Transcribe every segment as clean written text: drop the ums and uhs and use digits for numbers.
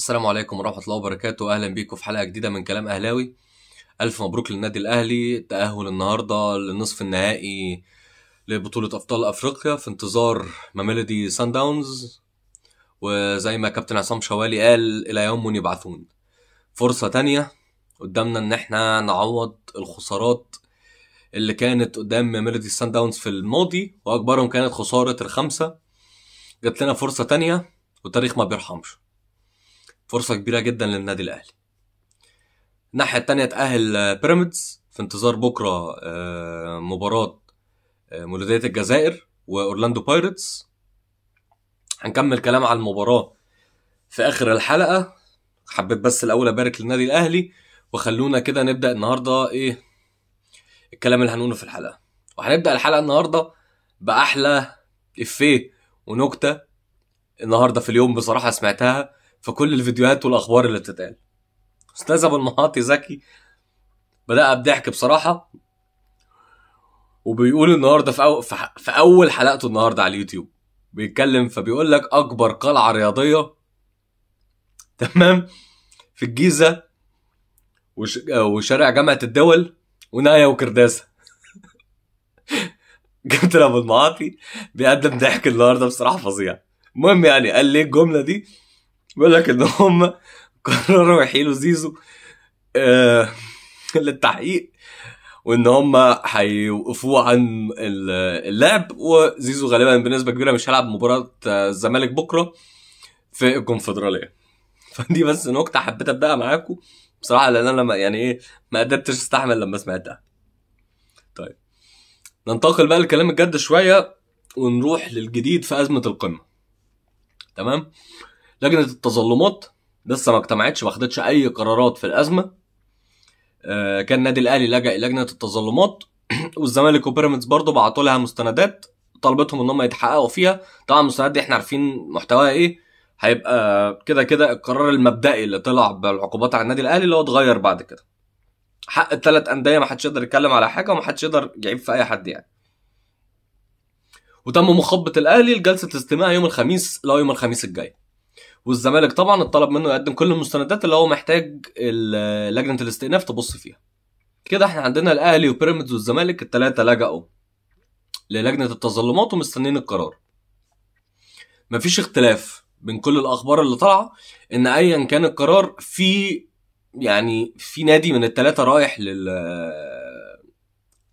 السلام عليكم ورحمة الله وبركاته. أهلا بيكم في حلقة جديدة من كلام أهلاوي. ألف مبروك للنادي الأهلي، تأهل النهاردة للنصف النهائي لبطولة أبطال أفريقيا في انتظار ميلودي سان داونز. وزي ما كابتن عصام شوالي قال، إلى يوم يبعثون. فرصة تانية قدامنا إن احنا نعوض الخسارات اللي كانت قدام ميلودي سان داونز في الماضي، وأكبرهم كانت خسارة الخمسة. جات لنا فرصة تانية والتاريخ ما بيرحمش. فرصة كبيرة جدا للنادي الأهلي. الناحية التانية تأهل بيراميدز في انتظار بكرة مباراة مولودية الجزائر وأورلاندو بايرتس. هنكمل كلام على المباراة في آخر الحلقة. حبيت بس الأول أبارك للنادي الأهلي، وخلونا كده نبدأ النهاردة الكلام اللي هنقوله في الحلقة. وهنبدأ الحلقة النهاردة بأحلى إفيه ونكتة النهاردة في اليوم بصراحة سمعتها في كل الفيديوهات والأخبار اللي بتتقال. أستاذ أبو المعاطي زكي بدأ بضحك بصراحة، وبيقول النهاردة في أول حلقته النهاردة على اليوتيوب بيتكلم، فبيقول لك أكبر قلعة رياضية تمام في الجيزة وشارع جامعة الدول ونايا وكرداسة. كابتن أبو المعاطي بيقدم ضحك النهاردة بصراحة فظيع. المهم قال ليه الجملة دي؟ بيقول لك إن هم قرروا يحيلوا زيزو للتحقيق، وان هم هيوقفوه عن اللعب، وزيزو غالبا بنسبه كبيره مش هيلعب مباراه الزمالك بكره في الكونفدراليه. فدي بس نكته حبيت ابداها معاكم بصراحه، لان انا ما قدرتش استحمل لما سمعتها. طيب ننتقل بقى للكلام الجد شويه ونروح للجديد في ازمه القمه. تمام. لجنه التظلمات لسه ما اجتمعتش، ما خدتش اي قرارات في الازمه. كان النادي الاهلي لجأ لجنه التظلمات، والزمالك وبيراميدز برضو بعتوا لها مستندات طلبتهم ان هم يتحققوا فيها. طبعا المستندات دي احنا عارفين محتواها هيبقى كده القرار المبدئي اللي طلع بالعقوبات على النادي الاهلي اللي هو اتغير بعد كده. حق الثلاث انديه ما حدش يقدر يتكلم على حاجه، وما حدش يقدر يعيب في اي حد وتم مخاطبه الاهلي لجلسه استماع يوم الخميس، لا يوم الخميس الجاي. والزمالك طبعا اتطلب منه يقدم كل المستندات اللي هو محتاج لجنه الاستئناف تبص فيها. كده احنا عندنا الاهلي وبيراميدز والزمالك الثلاثه لجأوا للجنه التظلمات ومستنين القرار. مفيش اختلاف بين كل الاخبار اللي طالعه ان ايا كان القرار في نادي من الثلاثه رايح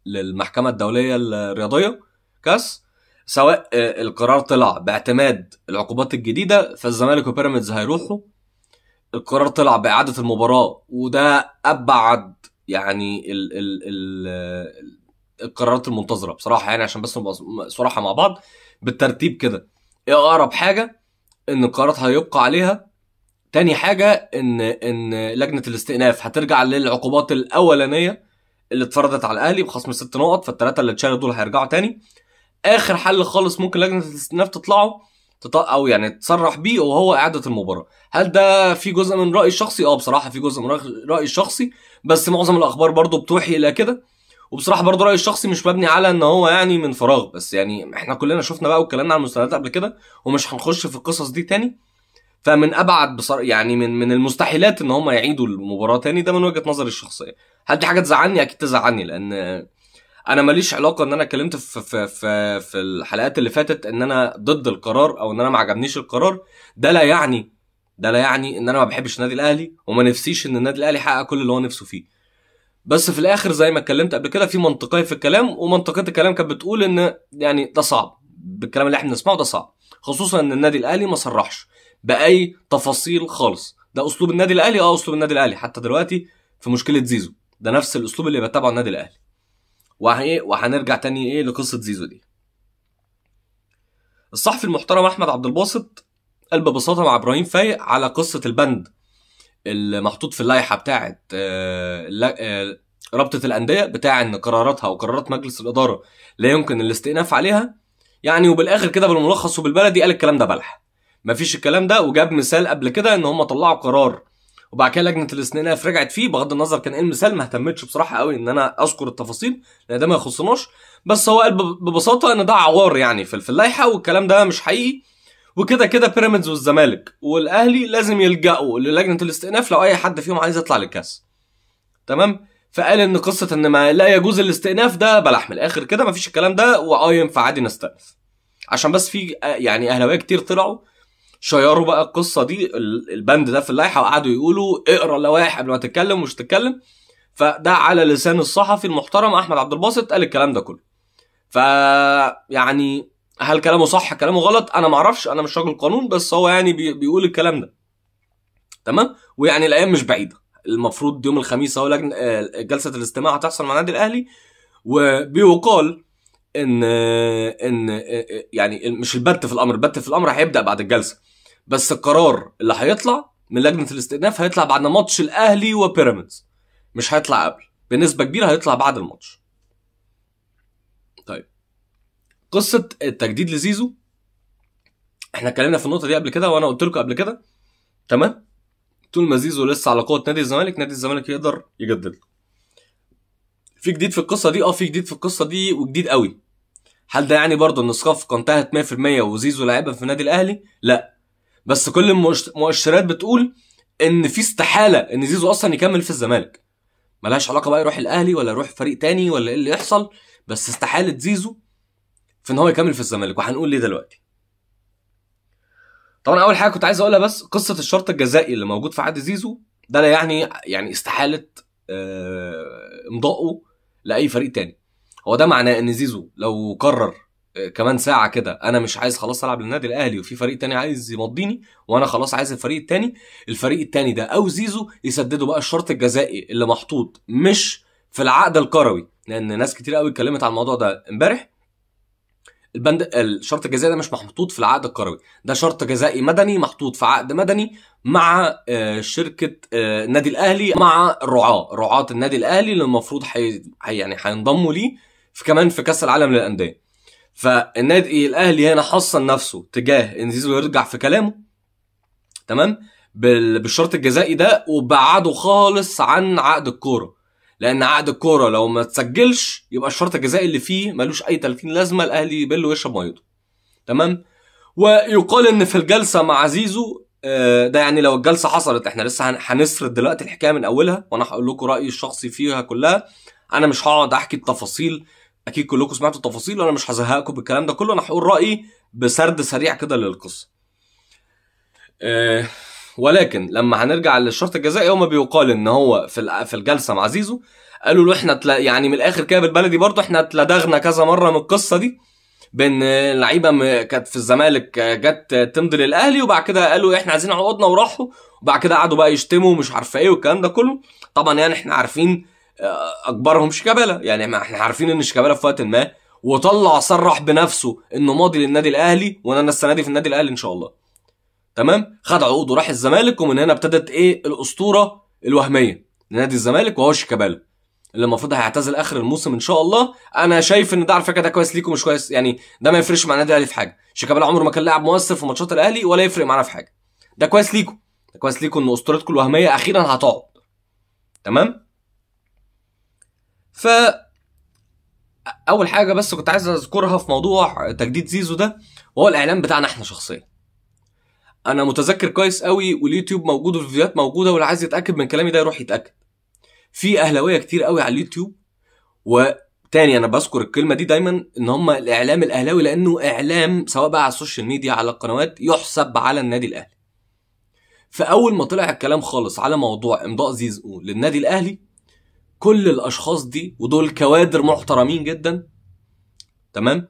للمحكمه الدوليه الرياضيه كاس، سواء القرار طلع باعتماد العقوبات الجديده فالزمالك وبيراميدز هيروحوا، القرار طلع باعاده المباراه وده ابعد القرارات المنتظره بصراحه، عشان بس نبقى صراحه مع بعض بالترتيب كده. اقرب حاجه ان القرارات هيبقى عليها. تاني حاجه ان لجنه الاستئناف هترجع للعقوبات الاولانيه اللي اتفرضت على الاهلي بخصم 6 نقط، فالثلاثه اللي اتشالوا دول هيرجعوا تاني. اخر حل خالص ممكن لجنه الاستئناف او تصرح بيه وهو اعاده المباراه. هل ده في جزء من رايي الشخصي؟ بصراحه في جزء من رايي الشخصي، بس معظم الاخبار برضو بتوحي الى كده. وبصراحه برضو رايي الشخصي مش مبني على ان هو من فراغ، بس احنا كلنا شفنا بقى واتكلمنا عن المستندات قبل كده ومش هنخش في القصص دي تاني. فمن ابعد بصراحه من المستحيلات ان هم يعيدوا المباراه تاني، ده من وجهه نظري الشخصيه. هل دي حاجه تزعلني؟ اكيد تزعلني، لان انا ماليش علاقه ان انا اتكلمت في الحلقات اللي فاتت ان انا ضد القرار او ان انا ما عجبنيش القرار. ده لا يعني ان انا ما بحبش النادي الاهلي وما نفسيش ان النادي الاهلي يحقق كل اللي هو نفسه فيه. بس في الاخر زي ما اتكلمت قبل كده في منطقيه في الكلام، ومنطقيه الكلام كانت بتقول ان ده صعب، بالكلام اللي احنا بنسمعه ده صعب، خصوصا ان النادي الاهلي ما صرحش باي تفاصيل خالص. ده اسلوب النادي الاهلي، اسلوب النادي الاهلي حتى دلوقتي في مشكله زيزو ده نفس الاسلوب اللي بيتبعه النادي الاهلي. وهنرجع تاني لقصه زيزو دي. الصحفي المحترم احمد عبد الباسط قال ببساطه مع ابراهيم فايق على قصه البند المحطوط في اللائحه بتاعه رابطه الانديه بتاع ان قراراتها وقرارات مجلس الاداره لا يمكن الاستئناف عليها. وبالاخر كده بالملخص وبالبلدي قال الكلام ده بلح، مفيش الكلام ده. وجاب مثال قبل كده ان هم طلعوا قرار وبعد كده لجنه الاستئناف رجعت فيه، بغض النظر كان المثال ما اهتمتش بصراحه قوي ان انا اذكر التفاصيل لان ده ما يخصناش. بس هو قال ببساطه ان ده عوار في اللائحه والكلام ده مش حقيقي، وكده كده بيراميدز والزمالك والاهلي لازم يلجأوا للجنه الاستئناف لو اي حد فيهم عايز يطلع للكاس. تمام. فقال ان قصه ان ما لا يجوز الاستئناف ده بلح من الاخر كده، مفيش الكلام ده، ينفع عادي نستأنف. عشان بس في يعني اهلاويه كتير طلعوا شيروا بقى القصه دي، البند ده في اللائحه، وقعدوا يقولوا اقرا اللوائح قبل ما تتكلم ومش تتكلم. فده على لسان الصحفي المحترم احمد عبد الباسط قال الكلام ده كله. يعني هل كلامه صح كلامه غلط انا ما اعرفش، انا مش راجل قانون، بس هو يعني بيقول الكلام ده. تمام. ويعني الايام مش بعيده، المفروض يوم الخميس اهو جلسه الاستماع هتحصل مع النادي الاهلي، وبيقال ان يعني مش البت في الامر، البت في الامر هيبدا بعد الجلسه، بس القرار اللي هيطلع من لجنه الاستئناف هيطلع بعد ماتش الاهلي وبيراميدز، مش هيطلع قبل، بنسبه كبيره هيطلع بعد الماتش. طيب قصه التجديد لزيزو احنا اتكلمنا في النقطه دي قبل كده، وانا قلت لكم قبل كده تمام، طول ما زيزو لسه على قوه نادي الزمالك، نادي الزمالك يقدر يجدد. في جديد في القصه دي، في جديد في القصه دي وجديد قوي. هل ده يعني برضه ان الصفقه انتهت 100% وزيزو لاعبا في النادي الاهلي؟ لا، بس كل المؤشرات بتقول ان في استحاله ان زيزو اصلا يكمل في الزمالك. ملهاش علاقه بقى يروح الاهلي ولا يروح فريق تاني ولا ايه اللي يحصل، بس استحاله زيزو في ان هو يكمل في الزمالك، وهنقول ليه دلوقتي. طبعا اول حاجه كنت عايز اقولها بس قصه الشرط الجزائي اللي موجود في عقد زيزو ده، لا يعني استحاله امضائه لاي فريق تاني. هو ده معناه ان زيزو لو قرر كمان ساعه كده انا مش عايز خلاص العب للنادي الاهلي وفي فريق تاني عايز يمضيني وانا خلاص عايز الفريق التاني ده او زيزو يسددوا بقى الشرط الجزائي اللي محطوط مش في العقد الكروي، لان ناس كتير قوي اتكلمت على الموضوع ده امبارح. الشرط الجزائي ده مش محطوط في العقد الكروي، ده شرط جزائي مدني محطوط في عقد مدني مع شركه النادي الاهلي، مع رعاة النادي الاهلي اللي المفروض يعني هينضموا ليه كمان في كاس العالم للانديه. فالنادي الاهلي هنا حصن نفسه تجاه ان زيزو يرجع في كلامه تمام بالشرط الجزائي ده، وبعده خالص عن عقد الكوره، لان عقد الكوره لو ما تسجلش يبقى الشرط الجزائي اللي فيه ملوش اي 30 لازمه، الاهلي يبل ويشرب ميته. تمام. ويقال ان في الجلسه مع زيزو ده يعني لو الجلسه حصلت، احنا لسه هنسرد دلوقتي الحكايه من اولها، وانا هقول لكم رايي الشخصي فيها كلها. انا مش هقعد احكي التفاصيل، اكيد كلكم سمعتوا التفاصيل وانا مش هزهقكم بالكلام ده كله، انا هقول رايي بسرد سريع كده للقصه. ولكن لما هنرجع للشرط الجزائي، هما بيقال ان هو في الجلسه مع زيزو قالوا له احنا يعني من الاخر كده بالبلدي برضه احنا اتلدغنا كذا مره من القصه دي، بين لعيبه كانت في الزمالك جت تمضي للاهلي وبعد كده قالوا احنا عايزين عقودنا وراحوا، وبعد كده قعدوا بقى يشتموا ومش عارفه ايه والكلام ده كله. طبعا يعني احنا عارفين اكبرهم شيكابالا، يعني احنا عارفين ان شيكابالا في وقت ما وطلع صرح بنفسه انه ماضي للنادي الاهلي، وانا السنه دي في النادي الاهلي ان شاء الله. تمام. خد عقود وراح الزمالك، ومن هنا ابتدت ايه الاسطوره الوهميه لنادي الزمالك، وهو شيكابالا اللي المفروض هيعتزل اخر الموسم ان شاء الله. انا شايف ان ده على فكره ده كويس ليكم مش كويس، يعني ده ما يفرقش مع النادي الاهلي في حاجه، شيكابالا عمره ما كان لاعب مؤثر في ماتشات الاهلي ولا يفرق معانا في حاجه، ده كويس ليكم، ده كويس ليكم ان اسطورتكم الوهميه اخيرا هتقعد. تمام. ف اول حاجه بس كنت عايز اذكرها في موضوع تجديد زيزو ده، وهو الاعلام بتاعنا احنا شخصيا. انا متذكر كويس قوي، واليوتيوب موجود والفيديوهات موجوده، واللي عايز يتاكد من كلامي ده يروح يتاكد. في اهلاويه كتير قوي على اليوتيوب، وتاني انا بذكر الكلمه دي دايما ان هم الاعلام الاهلاوي، لانه اعلام سواء بقى على السوشيال ميديا على القنوات يحسب على النادي الاهلي. فاول ما طلع الكلام خالص على موضوع امضاء زيزو للنادي الاهلي، كل الاشخاص دي ودول كوادر محترمين جدا تمام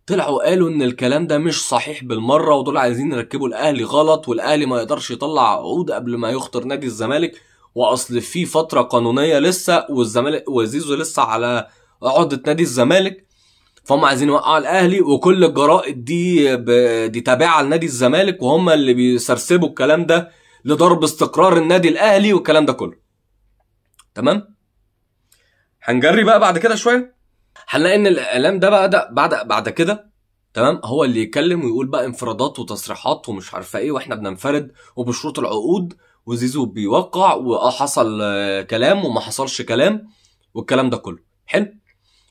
طلعوا قالوا ان الكلام ده مش صحيح بالمره، ودول عايزين يركبوا الاهلي غلط، والاهلي ما يقدرش يطلع عقود قبل ما يخطر نادي الزمالك، واصل في فتره قانونيه لسه والزمالك وزيزو لسه على عقده نادي الزمالك، فهم عايزين يوقعوا الاهلي، وكل الجرائد دي تابعه لنادي الزمالك، وهم اللي بيسرسبوا الكلام ده لضرب استقرار النادي الاهلي والكلام ده كله. تمام. هنجري بقى بعد كده شويه، هنلاقي ان الاعلام ده بقى ده بعد كده تمام هو اللي يتكلم ويقول بقى انفرادات وتصريحات ومش عارفه ايه، واحنا بننفرد وبشروط العقود، وزيزو بيوقع حصل كلام وما حصلش كلام والكلام ده كله. حلو،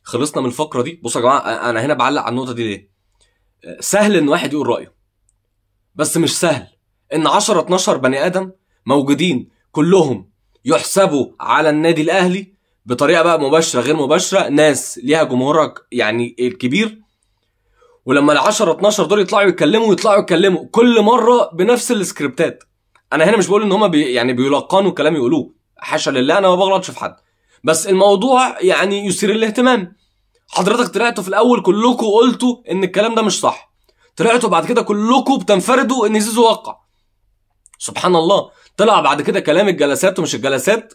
خلصنا من الفقره دي. بصوا يا جماعه، انا هنا بعلق على النقطه دي ليه؟ سهل ان واحد يقول رايه، بس مش سهل ان 10 12 بني ادم موجودين كلهم يحسبوا على النادي الاهلي بطريقه بقى مباشره غير مباشره، ناس ليها جمهورك يعني الكبير، ولما ال 10 12 دول يطلعوا يتكلموا كل مره بنفس السكريبتات. انا هنا مش بقول ان هم يعني بيلقنوا كلام يقولوه، حاشا لله، انا ما بغلطش في حد، بس الموضوع يعني يثير الاهتمام. حضرتك طلعتوا في الاول كلكم قلتوا ان الكلام ده مش صح، طلعتوا بعد كده كلكم بتنفردوا ان زيزو وقع. سبحان الله، طلع بعد كده كلام الجلسات ومش الجلسات،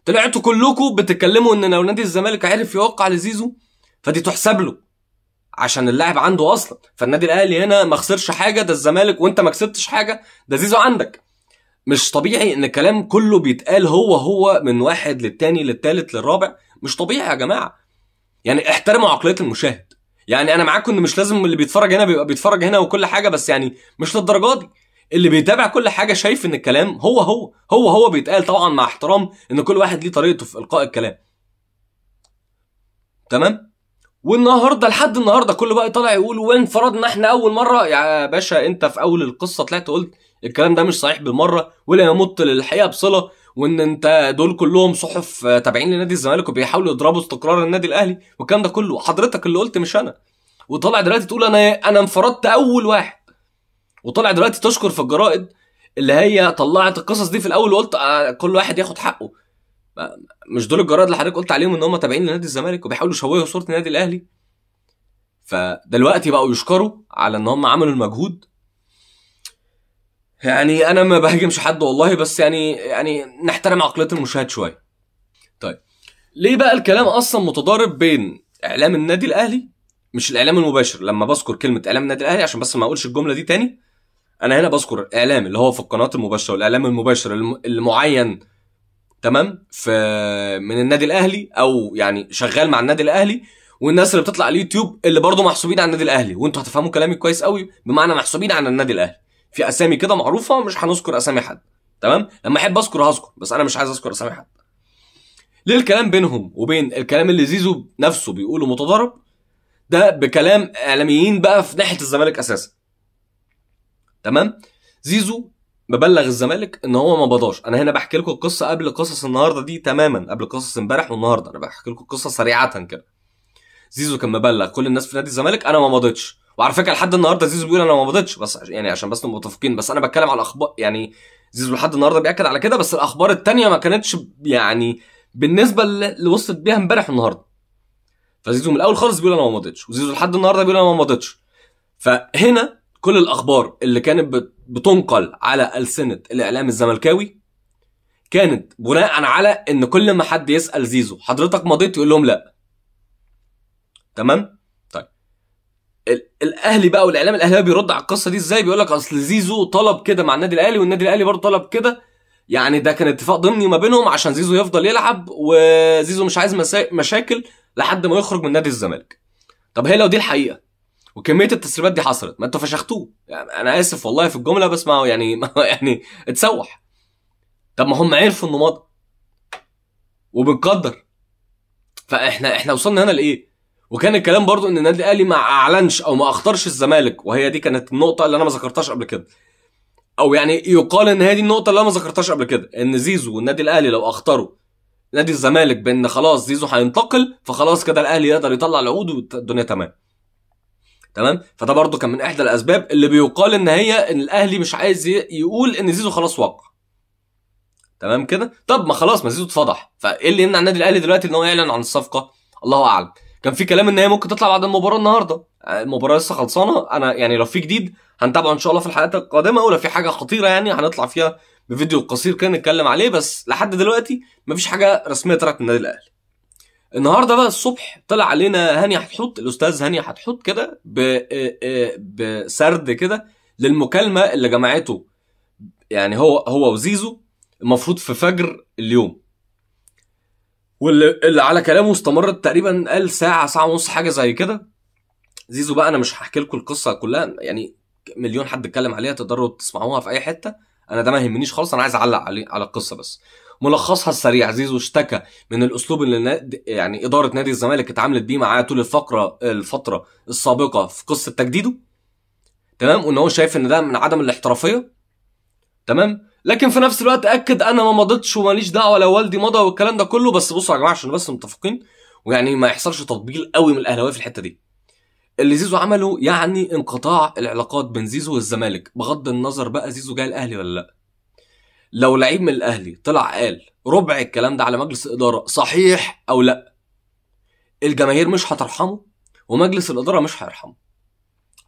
طلعتوا كلكم بتتكلموا ان لو نادي الزمالك عرف يوقع لزيزو فدي تحسب له عشان اللاعب عنده اصلا، فالنادي الاهلي هنا ما خسرش حاجه، ده الزمالك وانت ما كسبتش حاجه، ده زيزو عندك. مش طبيعي ان الكلام كله بيتقال هو من واحد للتاني للتالت للرابع، مش طبيعي يا جماعه. يعني احترموا عقليه المشاهد. يعني انا معاكم ان مش لازم اللي بيتفرج هنا بيبقى بيتفرج هنا وكل حاجه، بس يعني مش للدرجه دي. اللي بيتابع كل حاجه شايف ان الكلام هو بيتقال، طبعا مع احترام ان كل واحد ليه طريقته في القاء الكلام. تمام. والنهارده لحد النهارده كله بقى طالع يقول وين فرضنا احنا اول مره. يا باشا انت في اول القصه طلعت قلت الكلام ده مش صحيح بالمره ولا يمت للحقيقه بصله، وان انت دول كلهم صحف تابعين لنادي الزمالك وبيحاولوا يضربوا استقرار النادي الاهلي والكلام ده كله، حضرتك اللي قلت مش انا. وطلع دلوقتي تقول انا انفردت اول واحد، وطلع دلوقتي تشكر في الجرائد اللي هي طلعت القصص دي في الاول وقلت كل واحد ياخد حقه. مش دول الجرائد اللي حضرتك قلت عليهم ان هم تابعين لنادي الزمالك وبيحاولوا يشوهوا صوره النادي الاهلي؟ فدلوقتي بقوا يشكروا على ان هم عملوا المجهود. يعني انا ما بهاجمش حد والله، بس يعني نحترم عقليه المشاهد شويه. طيب ليه بقى الكلام اصلا متضارب بين اعلام النادي الاهلي، مش الاعلام المباشر؟ لما بذكر كلمه اعلام النادي الاهلي عشان بس ما اقولش الجمله دي تاني، انا هنا بذكر اعلام اللي هو في القنوات المباشره والاعلام المباشر المعين، تمام، في من النادي الاهلي او يعني شغال مع النادي الاهلي، والناس اللي بتطلع على اليوتيوب اللي برضه محسوبين على النادي الاهلي، وانتوا هتفهموا كلامي كويس قوي، بمعنى محسوبين على النادي الاهلي في اسامي كده معروفه، مش هنذكر اسامي حد، تمام؟ لما احب اذكر هذكر، بس انا مش عايز اذكر اسامي حد. ليه الكلام بينهم وبين الكلام اللي زيزو نفسه بيقوله متضارب؟ ده بكلام اعلاميين بقى في ناحيه الزمالك اساسا، تمام؟ زيزو مبلغ الزمالك ان هو ما بضاش. انا هنا بحكي لكم القصه قبل قصص النهارده دي تماما، قبل قصص امبارح والنهارده، انا بحكي لكم القصه سريعه كده. زيزو كان مبلغ كل الناس في نادي الزمالك انا ما مضيتش، وعلى فكره لحد النهارده زيزو بيقول انا ما مضيتش، بس يعني عشان بس نبقى متفقين، بس انا بتكلم على الاخبار. يعني زيزو لحد النهارده بياكد على كده، بس الاخبار التانية ما كانتش يعني بالنسبه اللي وصلت بيها امبارح والنهارده. فزيزو من الاول خالص بيقول انا ما مضيتش، وزيزو لحد النهارده بيقول انا ما مضيتش. فهنا كل الاخبار اللي كانت بتنقل على السنه الاعلام الزملكاوي كانت بناء على ان كل ما حد يسال زيزو حضرتك مضيت يقول لهم لا، تمام؟ طيب الاهلي بقى والاعلام الاهلاوي بيرد على القصه دي ازاي؟ بيقول لك اصل زيزو طلب كده مع النادي الاهلي والنادي الاهلي برضه طلب كده، يعني ده كان اتفاق ضمني ما بينهم عشان زيزو يفضل يلعب، وزيزو مش عايز مشاكل لحد ما يخرج من نادي الزمالك. طب هي لو دي الحقيقه وكميه التسريبات دي حصلت، ما انتوا فشختوه. يعني انا اسف والله في الجمله، بس ما هو يعني اتسوح. طب ما هم عرفوا انه مضى وبنقدر، فاحنا وصلنا هنا لايه؟ وكان الكلام برضو ان النادي الاهلي ما اعلنش او ما اختارش الزمالك، وهي دي كانت النقطه اللي انا ما ذكرتهاش قبل كده، او يعني يقال ان هي دي النقطه اللي انا ما ذكرتهاش قبل كده، ان زيزو والنادي الاهلي لو اختاروا نادي الزمالك بان خلاص زيزو هينتقل، فخلاص كده الاهلي يقدر يطلع العقود والدنيا تمام. فده برضو كان من احدى الاسباب اللي بيقال ان هي ان الاهلي مش عايز يقول ان زيزو خلاص وقع، تمام كده. طب ما خلاص، ما زيزو اتفضح، فايه اللي يمنع النادي الاهلي دلوقتي ان هو يعلن عن الصفقه؟ الله اعلم. كان في كلام ان هي ممكن تطلع بعد المباراه النهارده، المباراه لسه خلصانه. انا يعني لو في جديد هنتابعه ان شاء الله في الحلقات القادمه، ولو في حاجه خطيره يعني هنطلع فيها بفيديو قصير كده نتكلم عليه، بس لحد دلوقتي مفيش حاجه رسميه طلعت من النادي الاهلي. النهارده بقى الصبح طلع علينا هاني حتحوت، الاستاذ هاني حتحوت كده بسرد كده للمكالمه اللي جمعته، يعني هو وزيزو المفروض في فجر اليوم، واللي على كلامه استمرت تقريبا قال ساعه ونص حاجه زي كده. زيزو بقى انا مش هحكي لكم القصه كلها، يعني مليون حد اتكلم عليها تقدروا تسمعوها في اي حته، انا ده ما يهمنيش خالص، انا عايز اعلق على القصه بس. ملخصها السريع: زيزو اشتكى من الاسلوب اللي يعني اداره نادي الزمالك اتعاملت بيه معاه طول الفتره السابقه في قصه تجديده، تمام، وان هو شايف ان ده من عدم الاحترافيه. تمام، لكن في نفس الوقت اكد انا ما مضيتش وماليش دعوه لو والدي مضى والكلام ده كله. بس بصوا يا جماعه عشان بس متفقين، ويعني ما يحصلش تطبيل قوي من الاهلاويه في الحته دي. اللي زيزو عمله يعني انقطاع العلاقات بين زيزو والزمالك، بغض النظر بقى زيزو جاي الاهلي ولا لا. لو لعيب من الاهلي طلع قال ربع الكلام ده على مجلس الاداره صحيح او لا، الجماهير مش هترحمه ومجلس الاداره مش هيرحمه.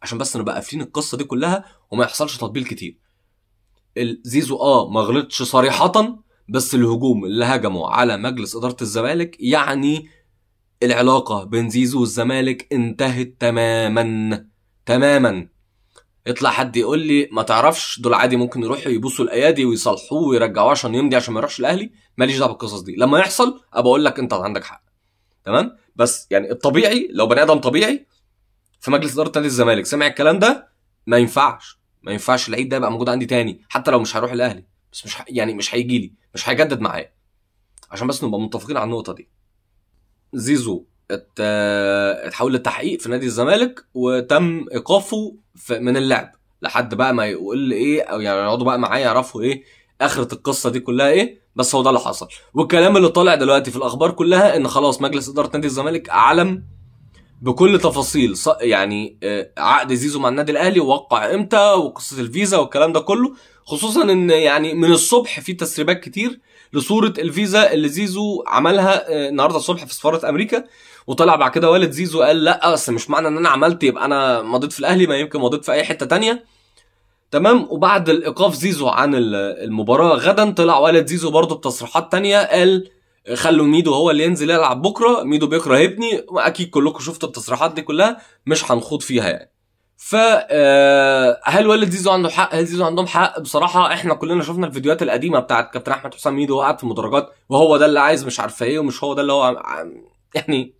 عشان بس نبقى قافلين القصه دي كلها وما يحصلش تطبيل كتير. زيزو ما غلطش صريحه، بس الهجوم اللي هجموا على مجلس اداره الزمالك يعني العلاقه بين زيزو والزمالك انتهت تماما تماما. يطلع حد يقول لي ما تعرفش دول عادي ممكن يروحوا يبوسوا الايادي ويصالحوه ويرجعوه عشان يمضي عشان ما يروحش الاهلي. ماليش دعوه بالقصص دي، لما يحصل ابقى اقول لك انت عندك حق. تمام، بس يعني الطبيعي لو بني ادم طبيعي في مجلس اداره نادي الزمالك سمع الكلام ده، ما ينفعش العيد ده يبقى موجود عندي تاني، حتى لو مش هروح الاهلي. بس مش هيجي لي، مش هيجدد معايا. عشان بس نبقى متفقين على النقطه دي. زيزو اتحول للتحقيق في نادي الزمالك وتم ايقافه من اللعب لحد بقى ما يقول ايه، او يعني يقعدوا بقى معايا يعرفوا ايه اخرة القصه دي كلها ايه. بس هو ده اللي حصل، والكلام اللي طالع دلوقتي في الاخبار كلها ان خلاص مجلس اداره نادي الزمالك اعلم بكل تفاصيل يعني عقد زيزو مع النادي الاهلي ووقع امتى وقصه الفيزا والكلام ده كله. خصوصا ان يعني من الصبح في تسريبات كتير لصوره الفيزا اللي زيزو عملها النهارده الصبح في سفاره امريكا. وطلع بعد كده والد زيزو قال لا اصل مش معنى ان انا عملت يبقى انا مضيت في الاهلي، ما يمكن مضيت في اي حته تانية. تمام، وبعد الايقاف زيزو عن المباراه غدا طلع والد زيزو برضه بتصريحات تانية قال خلوا ميدو هو اللي ينزل يلعب بكره، ميدو بيكره ابني. واكيد كلكم شفتوا التصريحات دي كلها مش هنخوض فيها يعني. ف هل والد زيزو عنده حق؟ هل زيزو عندهم حق؟ بصراحه احنا كلنا شفنا الفيديوهات القديمه بتاعت كابتن احمد حسام ميدو قاعد في المدرجات وهو ده اللي عايز مش عارفه ايه ومش هو ده اللي هو يعني.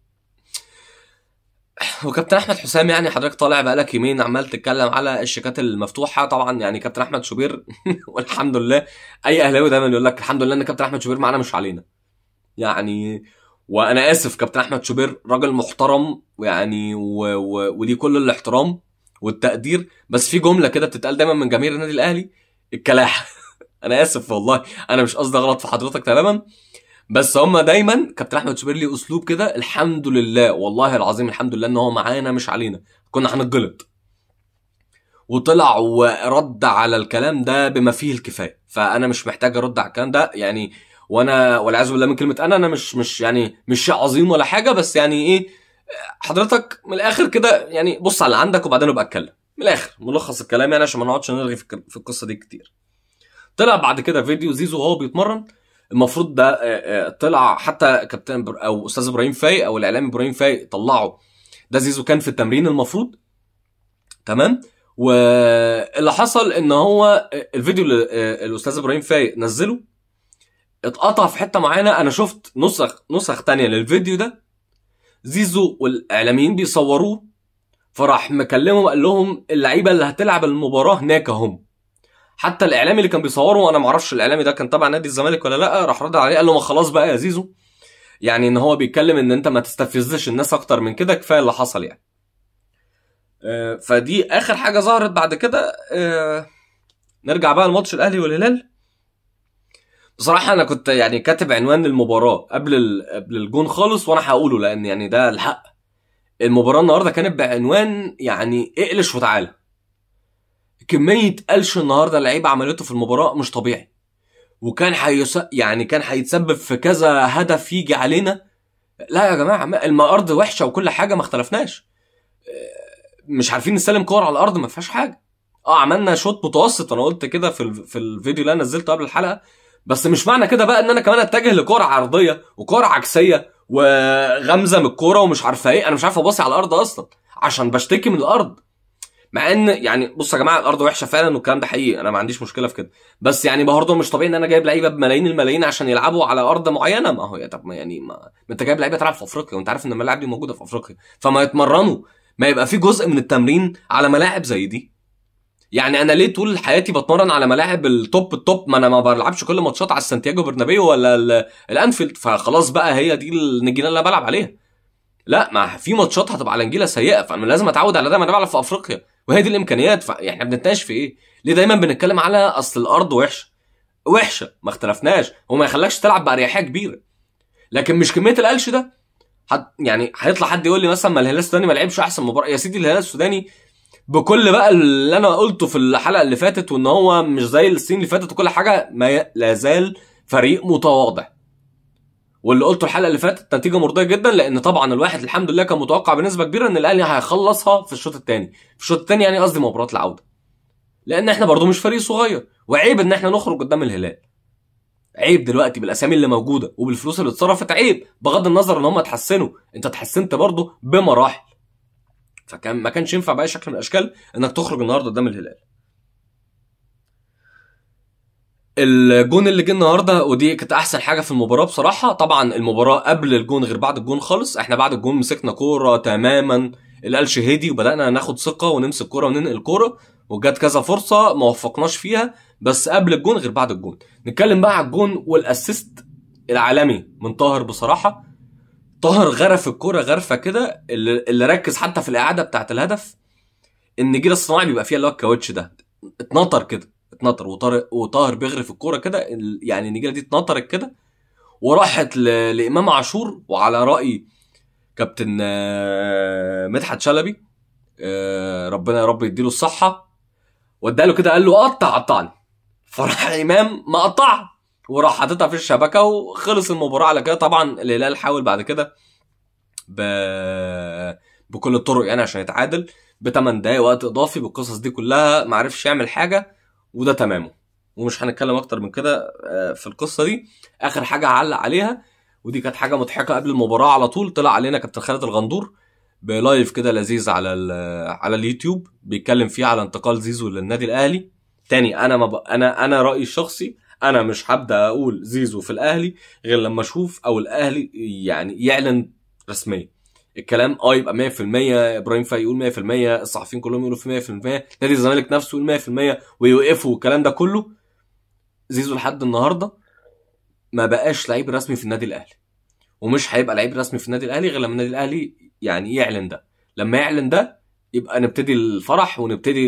وكابتن احمد حسام يعني حضرتك طالع بقالك يومين عمال تتكلم على الشيكات المفتوحه. طبعا يعني كابتن احمد شوبير والحمد لله اي اهلاوي دايما يقول لك الحمد لله ان كابتن احمد شوبير معانا مش علينا يعني. وانا اسف كابتن احمد شوبير راجل محترم ويعني وليه كل الاحترام والتقدير، بس في جمله كده بتتقال دايما من جماهير النادي الاهلي، الكلاحه. انا اسف والله، انا مش قصدي اغلط في حضرتك تماما، بس هم دايما كابتن احمد شوبير ليه اسلوب كده. الحمد لله والله العظيم الحمد لله ان هو معانا مش علينا، كنا هنتجلط. وطلع ورد على الكلام ده بما فيه الكفايه، فانا مش محتاج ارد على الكلام ده يعني. وانا والعياذ بالله من كلمه انا مش يعني مش شيء عظيم ولا حاجه، بس يعني ايه حضرتك من الاخر كده يعني بص على اللي عندك وبعدين ابقى اتكلم. من الاخر ملخص الكلام يعني عشان ما نقعدش نرغي في القصه دي كتير. طلع بعد كده فيديو زيزو وهو بيتمرن، المفروض ده طلع حتى كابتن او استاذ ابراهيم فايق او الاعلامي ابراهيم فايق طلعه ده زيزو كان في التمرين المفروض. تمام، واللي حصل ان هو الفيديو اللي الاستاذ ابراهيم فايق نزله اتقطع في حته معينه. انا شفت نسخ تانية للفيديو ده زيزو والاعلاميين بيصوروه، فراح مكلمهم قال لهم اللعيبه اللي هتلعب المباراه هناك هم. حتى الاعلامي اللي كان بيصوره انا ما اعرفش الاعلامي ده كان تبع نادي الزمالك ولا لا، راح رد عليه قال له ما خلاص بقى يا زيزو، يعني ان هو بيتكلم ان انت ما تستفزش الناس اكتر من كده، كفايه اللي حصل يعني. فدي اخر حاجه ظهرت. بعد كده نرجع بقى لماتش الاهلي والهلال. بصراحه انا كنت يعني كاتب عنوان المباراه قبل الجون خالص وانا هقوله لان يعني ده الحق. المباراه النهارده كانت بعنوان يعني اقلش وتعالى. كميه قلش النهارده اللعيبه عملته في المباراه مش طبيعي، وكان يعني كان هيتسبب في كذا هدف يجي علينا. لا يا جماعه الارض وحشه وكل حاجه ما اختلفناش، مش عارفين نسلم كور على الارض ما فيهاش حاجه. عملنا شوط متوسط انا قلت كده في الفيديو اللي انا نزلته قبل الحلقه، بس مش معنى كده بقى ان انا كمان اتجه لكور عرضيه وكور عكسيه وغمزه من الكوره ومش عارفه ايه. انا مش عارف ابصي على الارض اصلا عشان بشتكي من الارض، مع ان يعني بص يا جماعه الارض وحشه فعلا والكلام ده حقيقي، انا ما عنديش مشكله في كده، بس يعني برضه مش طبيعي ان انا جايب لعيبه بملايين الملايين عشان يلعبوا على ارض معينه. ما هو طب ما انت جايب لعيبه تلعب في افريقيا وانت عارف ان الملاعب دي موجوده في افريقيا، فما يتمرنوا، ما يبقى في جزء من التمرين على ملاعب زي دي. يعني انا ليه طول حياتي بتمرن على ملاعب التوب؟ ما انا ما بلعبش كل ماتشات على السانتياغو برنابيو ولا الانفيلد، فخلاص بقى هي دي النجيله اللي انا بلعب عليها. لا، ما في ماتشات هتبقى على نجيله سيئه، فانا لازم اتعود على ده. ما انا بلعب في افريقيا وهي دي الامكانيات. احنا بنتناقش في ايه؟ ليه دايما بنتكلم على اصل الارض وحشه؟ ما اختلفناش، وما يخلكش تلعب باريحيه كبيره، لكن مش كميه القلش ده. يعني هيطلع حد يقول لي مثلا ما الهلال السوداني ما لعبش احسن مباراه. يا سيدي الهلال السوداني بكل بقى اللي انا قلته في الحلقه اللي فاتت، وان هو مش زي السنين اللي فاتت وكل حاجه، ما لا زال فريق متواضع. واللي قلته الحلقه اللي فاتت نتيجه مرضيه جدا، لان طبعا الواحد الحمد لله كان متوقع بنسبه كبيره ان الاهلي هيخلصها في الشوط الثاني، في الشوط الثاني يعني قصدي مباراه العوده، لان احنا برضو مش فريق صغير، وعيب ان احنا نخرج قدام الهلال. عيب دلوقتي بالاسامي اللي موجوده وبالفلوس اللي اتصرفت، عيب بغض النظر ان هم اتحسنوا، انت اتحسنت برضو بمراحل. فكان ما كانش ينفع باي شكل من الاشكال انك تخرج النهارده قدام الهلال. الجون اللي جه النهارده ودي كانت احسن حاجه في المباراه بصراحه. طبعا المباراه قبل الجون غير بعد الجون خالص. احنا بعد الجون مسكنا كوره تماما، القلش هدي وبدانا ناخد ثقه ونمسك كوره وننقل كوره، وجات كذا فرصه ما وفقناش فيها، بس قبل الجون غير بعد الجون. نتكلم بقى على الجون والاسيست العالمي من طاهر. بصراحه طاهر غرف الكوره غرفه كده، اللي ركز حتى في الاعاده بتاعه الهدف ان جيل الصناعي بيبقى فيها اللي هو الكاوتش ده اتنطر كده، اتنطر، وطاهر بيغرف الكوره كده، يعني النجيله دي اتنطرت كده وراحت لامام عاشور. وعلى راي كابتن مدحت شلبي، ربنا يا رب يديله الصحه، واداله كده قال له قطعني، فراح امام مقطعها وراح حاططها في الشبكه وخلص المباراه على كده. طبعا الهلال حاول بعد كده بكل الطرق يعني عشان يتعادل ب8 دقايق وقت اضافي، بالقصص دي كلها ما عرفش يعمل حاجه، وده تمامه، ومش هنتكلم اكتر من كده في القصه دي. اخر حاجه هعلق عليها، ودي كانت حاجه مضحكه، قبل المباراه على طول طلع علينا كابتن خالد الغندور بلايف كده لذيذ على اليوتيوب، بيتكلم فيه على انتقال زيزو للنادي الاهلي تاني. انا رايي الشخصي، انا مش هبدا اقول زيزو في الاهلي غير لما اشوف او الاهلي يعني يعلن رسميا الكلام. يبقى 100%، ابراهيم فايق يقول 100%، الصحفيين كلهم يقولوا في 100%، نادي الزمالك نفسه يقول 100%، ويوقفوا والكلام ده كله. زيزو لحد النهارده ما بقاش لعيب رسمي في النادي الاهلي، ومش هيبقى لعيب رسمي في النادي الاهلي غير لما النادي الاهلي يعني يعلن ده. لما يعلن ده يبقى نبتدي الفرح ونبتدي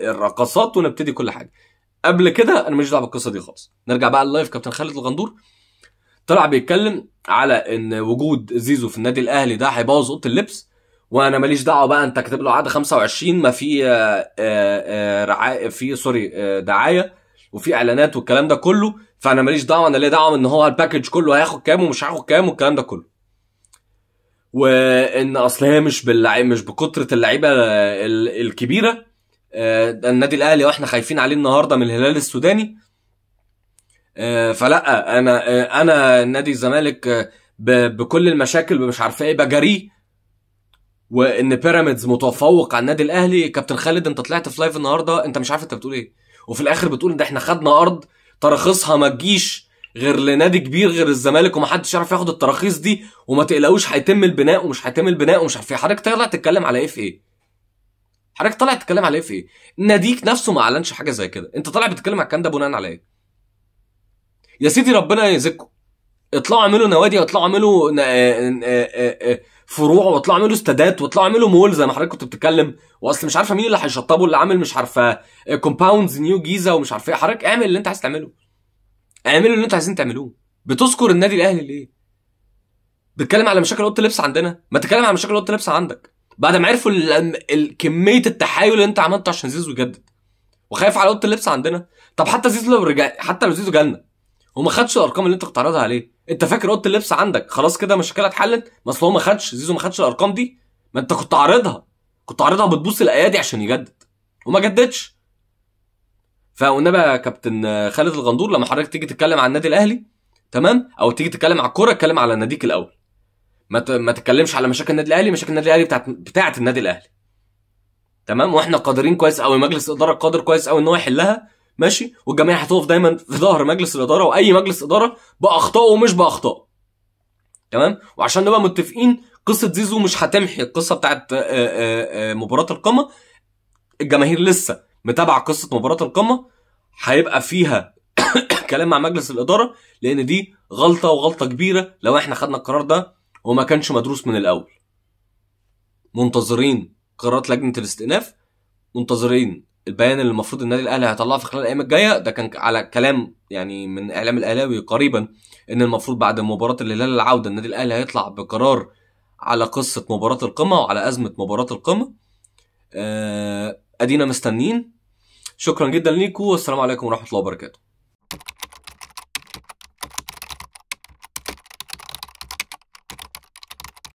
الرقصات ونبتدي كل حاجه. قبل كده انا مش دعوه بالقصه دي خالص. نرجع بقى اللايف. كابتن خالد الغندور طلع بيتكلم على ان وجود زيزو في النادي الاهلي ده هيبوظ اوضه اللبس، وانا ماليش دعوه بقى، انت كاتب له عقد 25، ما في دعايه وفي اعلانات والكلام ده كله، فانا ماليش دعوه، انا ليه دعوه ان هو الباكج كله هياخد كام ومش هياخد كام والكلام ده كله، وان اصل هي مش بكتره اللعيبه الكبيره النادي الاهلي واحنا خايفين عليه النهارده من الهلال السوداني. فلا انا نادي الزمالك بكل المشاكل مش عارفه ايه بجريه، وان بيراميدز متفوق على النادي الاهلي. كابتن خالد انت طلعت في لايف النهارده انت مش عارف انت بتقول ايه، وفي الاخر بتقول ان احنا خدنا ارض تراخيصها ما تجيش غير لنادي كبير غير الزمالك، ومحدش يعرف ياخد التراخيص دي، وما تقلقوش هيتم البناء ومش هيتم البناء ومش عارف ايه. حضرتك طالع تتكلم على ايه في ايه؟ حضرتك طالع تتكلم على ايه في ايه؟ ناديك نفسه ما اعلنش حاجه زي كده، انت طالع بتتكلم على الكلام ده بناء على ايه؟ يا سيدي ربنا يزكم، اطلعوا اعملوا نوادي، واطلعوا اعملوا فروع، واطلعوا اعملوا استادات، واطلعوا اعملوا مول زي ما حضرتك كنت بتتكلم، واصل مش عارفه مين اللي هيشطبوا، اللي عامل مش عارفه كومباوندز نيو جيزه ومش عارفه ايه. حضرتك اعمل اللي انت عايز تعمله، اعملوا اللي انتوا عايزين تعملوه. بتذكر النادي الاهلي ليه؟ بتتكلم على مشاكل اوضه اللبس عندنا، ما تتكلم على مشاكل اوضه اللبس عندك بعد ما عرفوا كميه التحايل اللي انت عملته عشان زيزو يجدد، وخايف على اوضه اللبس عندنا. طب حتى زيزو لو رجع، حتى لو زيزو جالنا وما خدش الارقام اللي انت كنت عارضها عليه، انت فاكر اوضه اللبس عندك خلاص كده مشكلة اتحلت؟ ما اصل هو ما خدش، زيزو ما خدش الارقام دي، ما انت كنت عارضها بتبوس الايادي عشان يجدد وما جددش. فقلنا بقى يا كابتن خالد الغندور، لما حضرتك تيجي تتكلم عن النادي الاهلي تمام، او تيجي تتكلم على الكوره، اتكلم على ناديك الاول، ما تتكلمش على مشاكل النادي الاهلي. مشاكل النادي الاهلي بتاعت النادي الاهلي تمام، واحنا قادرين كويس قوي، مجلس الاداره قادر كويس قوي ان هو يحلها ماشي، والجماهير هتقف دايما في ظهر مجلس الاداره واي مجلس اداره باخطائه ومش باخطائه تمام. وعشان نبقى متفقين، قصه زيزو مش هتمحي القصه بتاعت مباراه القمه. الجماهير لسه متابعه قصه مباراه القمه، هيبقى فيها كلام مع مجلس الاداره، لان دي غلطه وغلطه كبيره لو احنا خدنا القرار ده وما كانش مدروس من الاول. منتظرين قرارات لجنه الاستئناف. منتظرين البيان اللي المفروض النادي الاهلي هيطلعه في خلال الايام الجايه. ده كان على كلام يعني من اعلام الاهلاوي قريبا ان المفروض بعد مباراه الهلال العوده النادي الاهلي هيطلع بقرار على قصه مباراه القمه وعلى ازمه مباراه القمه. ادينا مستنيين. شكرا جدا ليكم والسلام عليكم ورحمه الله وبركاته.